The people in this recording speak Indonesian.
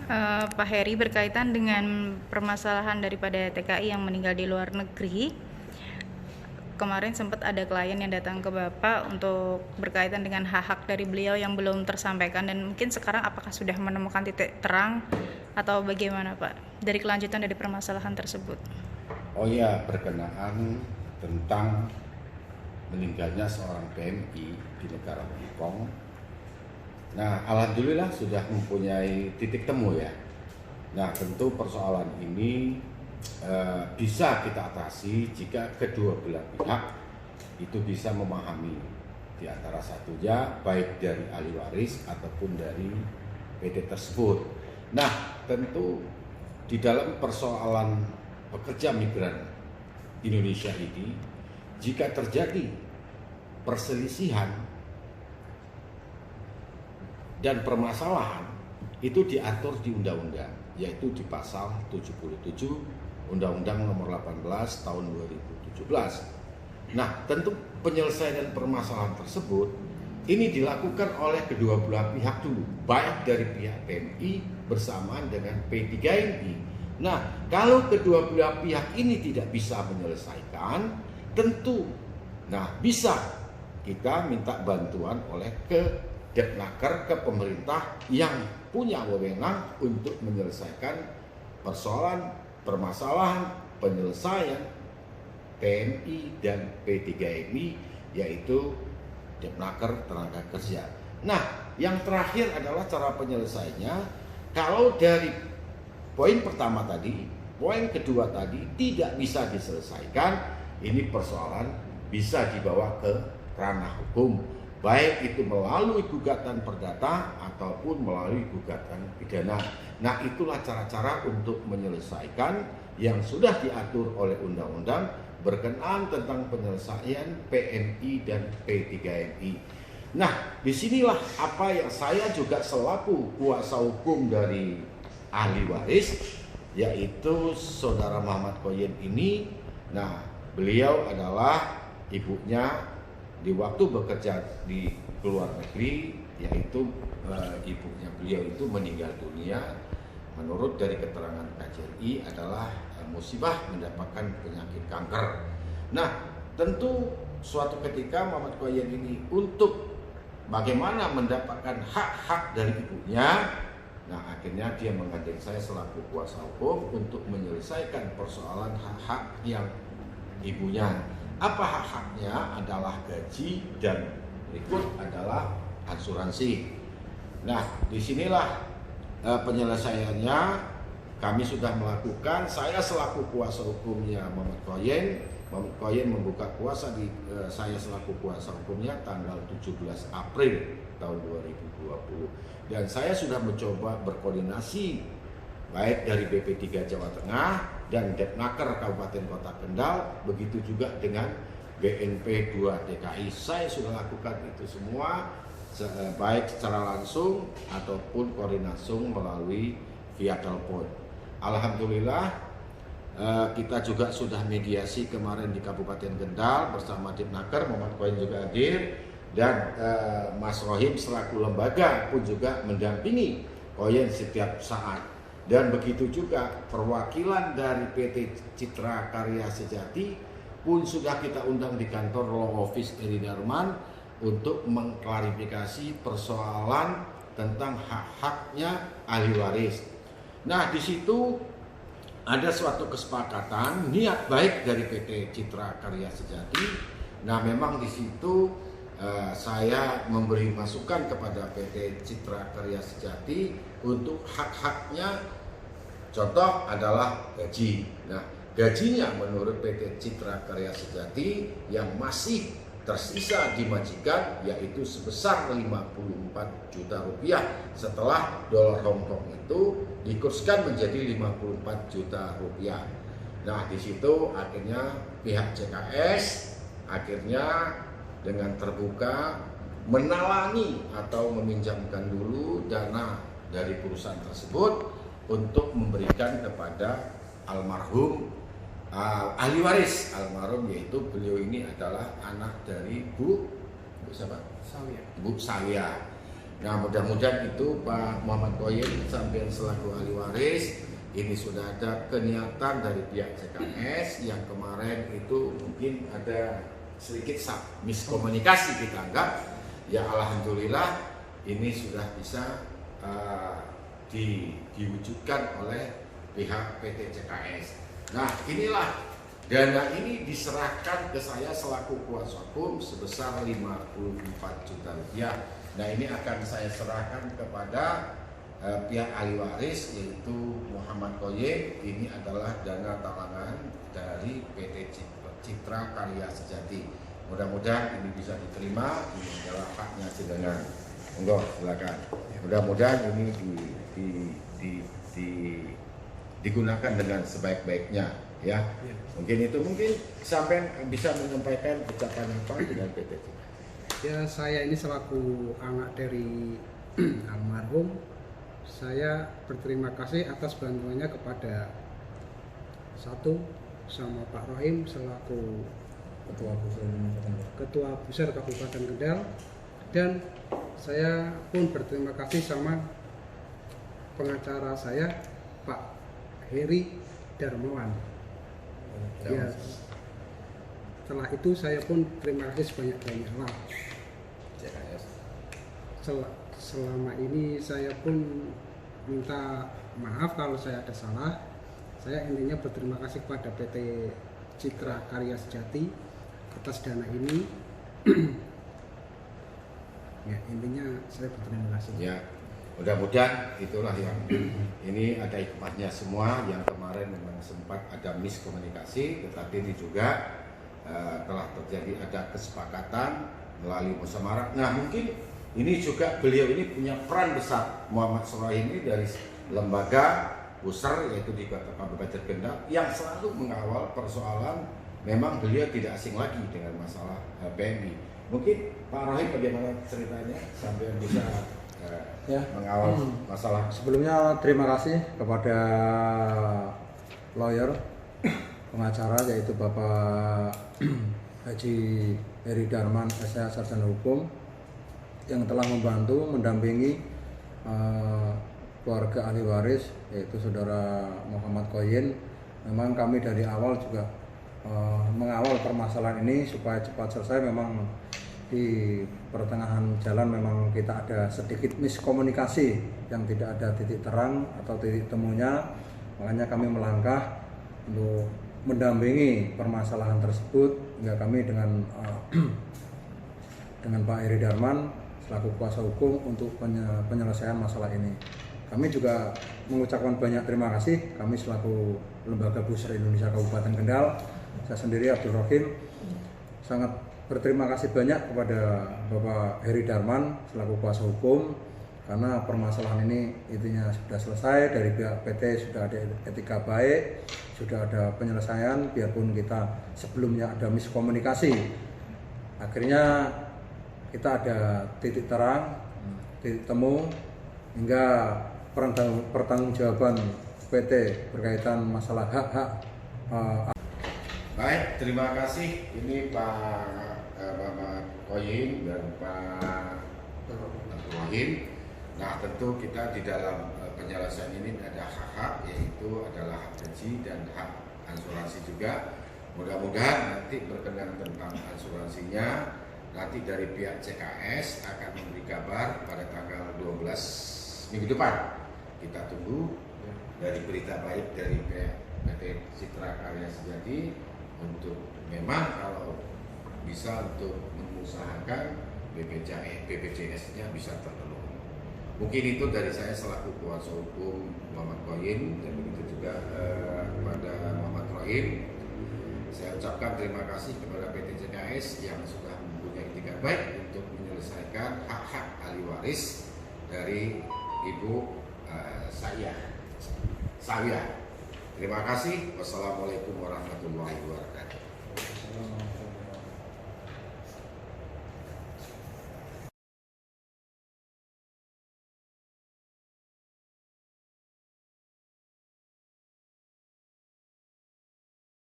Pak Heri, berkaitan dengan permasalahan daripada TKI yang meninggal di luar negeri, kemarin sempat ada klien yang datang ke Bapak untuk berkaitan dengan hak-hak dari beliau yang belum tersampaikan, dan mungkin sekarang apakah sudah menemukan titik terang atau bagaimana Pak dari kelanjutan dari permasalahan tersebut? Oh ya, berkenaan tentang meninggalnya seorang PMI di negara Hong Kong. Nah, alhamdulillah sudah mempunyai titik temu ya. Nah, tentu persoalan ini bisa kita atasi jika kedua belah pihak itu bisa memahami, di antara satunya baik dari ahli waris ataupun dari PT tersebut. Nah, tentu di dalam persoalan pekerja migran Indonesia ini, jika terjadi perselisihan dan permasalahan, itu diatur di undang-undang, yaitu di pasal 77 Undang-Undang Nomor 18 Tahun 2017. Nah, tentu penyelesaian permasalahan tersebut ini dilakukan oleh kedua belah pihak dulu, baik dari pihak PMI bersamaan dengan P3MI. Nah, kalau kedua belah pihak ini tidak bisa menyelesaikan, tentu bisa kita minta bantuan oleh ke Depnaker, ke pemerintah yang punya wewenang untuk menyelesaikan permasalahan penyelesaian PMI dan P3MI, yaitu Depnaker Tenaga Kerja. Nah, yang terakhir adalah cara penyelesaiannya. Kalau dari poin pertama tadi, poin kedua tadi tidak bisa diselesaikan, ini persoalan bisa dibawa ke ranah hukum, baik itu melalui gugatan perdata ataupun melalui gugatan pidana. Nah, itulah cara-cara untuk menyelesaikan yang sudah diatur oleh undang-undang berkenaan tentang penyelesaian PMI dan P3MI. Nah, disinilah apa yang saya juga selaku kuasa hukum dari ahli waris, yaitu Saudara Muhammad Qoyen ini. Nah, beliau adalah ibunya di waktu bekerja di luar negeri, yaitu ibunya beliau itu meninggal dunia menurut dari keterangan KJRI adalah musibah mendapatkan penyakit kanker. Nah, tentu suatu ketika Muhammad Qoyen ini untuk bagaimana mendapatkan hak-hak dari ibunya, nah akhirnya dia menggandeng saya selaku kuasa hukum untuk menyelesaikan persoalan hak-hak yang ibunya. Apa hak-haknya? Adalah gaji dan berikut adalah asuransi. Nah, disinilah penyelesaiannya kami sudah melakukan. Saya selaku kuasa hukumnya Muhammad Qoyen membuka kuasa di saya selaku kuasa hukumnya tanggal 17 April tahun 2020. Dan saya sudah mencoba berkoordinasi baik dari BP3 Jawa Tengah dan Depnaker Kabupaten Kota Kendal, begitu juga dengan BNP 2 DKI. Saya sudah lakukan itu semua, baik secara langsung ataupun koordinasi melalui via telepon. Alhamdulillah, kita juga sudah mediasi kemarin di Kabupaten Kendal bersama Depnaker, Muhammad Qoyen juga hadir, dan Mas Rohim selaku lembaga pun juga mendampingi Qoyen setiap saat. Dan begitu juga perwakilan dari PT Citra Karya Sejati pun sudah kita undang di kantor Law Office Eri Darman untuk mengklarifikasi persoalan tentang hak-haknya ahli waris. Nah, di situ ada suatu kesepakatan niat baik dari PT Citra Karya Sejati. Nah, memang di situ saya memberi masukan kepada PT Citra Karya Sejati untuk hak-haknya. Contoh adalah gaji. Nah, gajinya menurut PT Citra Karya Sejati yang masih tersisa di majikan yaitu sebesar 54 juta rupiah setelah dolar Hong Kong itu dikurskan menjadi 54 juta rupiah. Nah, di situ akhirnya pihak CKS akhirnya dengan terbuka menalangi atau meminjamkan dulu dana dari perusahaan tersebut untuk memberikan kepada almarhum ahli waris almarhum, yaitu beliau ini adalah anak dari Bu siapa? Sawia. Bu Sawia. Nah, mudah-mudahan itu Pak Muhammad Qoyim sampai selaku ahli waris ini sudah ada keniatan dari pihak CKS yang kemarin itu mungkin ada sedikit miskomunikasi kita anggap. Ya alhamdulillah ini sudah bisa diwujudkan oleh pihak PT CKS. Nah, inilah dana ini diserahkan ke saya selaku kuasa hukum sebesar 54 juta rupiah. Nah, ini akan saya serahkan kepada pihak ahli waris yaitu Muhammad Qoyim. Ini adalah dana talangan dari PT Citra Karya Sejati. Mudah-mudahan ini bisa diterima. Ini adalah haknya jenengan. Monggo, silakan. Mudah-mudahan ini digunakan dengan sebaik-baiknya, ya. Mungkin sampai bisa menyampaikan ucapan apa dengan PT Citra. Ya, saya ini selaku anak dari almarhum, saya berterima kasih atas bantuannya kepada satu sama Pak Rohim selaku Ketua Pusat Kabupaten Kendal, dan saya pun berterima kasih sama pengacara saya Pak Heri Darmawan. Ya, setelah itu saya pun terima kasih sebanyak-banyaknya. Selama ini saya pun minta maaf kalau saya ada salah. Saya intinya berterima kasih kepada PT Citra Karya Sejati atas dana ini. Ya, intinya saya berterima kasih. Ya, mudah-mudahan itulah yang ini ada hikmahnya semua. Yang kemarin memang sempat ada miskomunikasi, tetapi ini juga telah terjadi ada kesepakatan melalui musyawarah. Nah, mungkin ini juga beliau ini punya peran besar, Muhammad Sorai ini dari lembaga pusar yaitu di Kota Kabupaten Kendal yang selalu mengawal persoalan. Memang beliau tidak asing lagi dengan masalah PMI. Mungkin Pak Rohim bagaimana ceritanya sampai bisa mengawal masalah? Sebelumnya terima kasih kepada lawyer pengacara yaitu Bapak Haji Heri Darman SH Sarjana Hukum yang telah membantu mendampingi keluarga ahli waris yaitu saudara Muhammad Qoyim. Memang kami dari awal juga mengawal permasalahan ini supaya cepat selesai. Memang di pertengahan jalan memang kita ada sedikit miskomunikasi yang tidak ada titik terang atau titik temunya, makanya kami melangkah untuk mendampingi permasalahan tersebut hingga kami dengan Pak Heri Darman selaku kuasa hukum untuk penyelesaian masalah ini. Kami juga mengucapkan banyak terima kasih. Kami selaku Lembaga Pusar Indonesia Kabupaten Kendal, saya sendiri Abdul Rohim, sangat berterima kasih banyak kepada Bapak Heri Darman selaku kuasa hukum karena permasalahan ini intinya sudah selesai. Dari pihak PT sudah ada etika baik, sudah ada penyelesaian, biarpun kita sebelumnya ada miskomunikasi. Akhirnya kita ada titik terang, titik temu, hingga pertanggungjawaban PT berkaitan masalah hak-hak. Baik, terima kasih. Ini Pak Qoyim dan Pak Rohim. Nah, tentu kita di dalam penyelesaian ini ada hak-hak, yaitu adalah hak gaji dan hak asuransi juga. Mudah-mudahan nanti berkenan tentang asuransinya, nanti dari pihak CKS akan memberi kabar pada tanggal 12 minggu depan. Kita tunggu dari berita baik dari PT Citra Karya Sejati untuk memang kalau bisa untuk mengusahakan BPJS-nya bisa terpenuhi. Mungkin itu dari saya selaku kuasa hukum Muhammad Qoyim, dan begitu juga kepada Muhammad Rohim. Saya ucapkan terima kasih kepada PT CKS yang sudah mempunyai itikat baik untuk menyelesaikan hak-hak ahli waris dari Ibu saya. Terima kasih. Wassalamualaikum warahmatullahi wabarakatuh.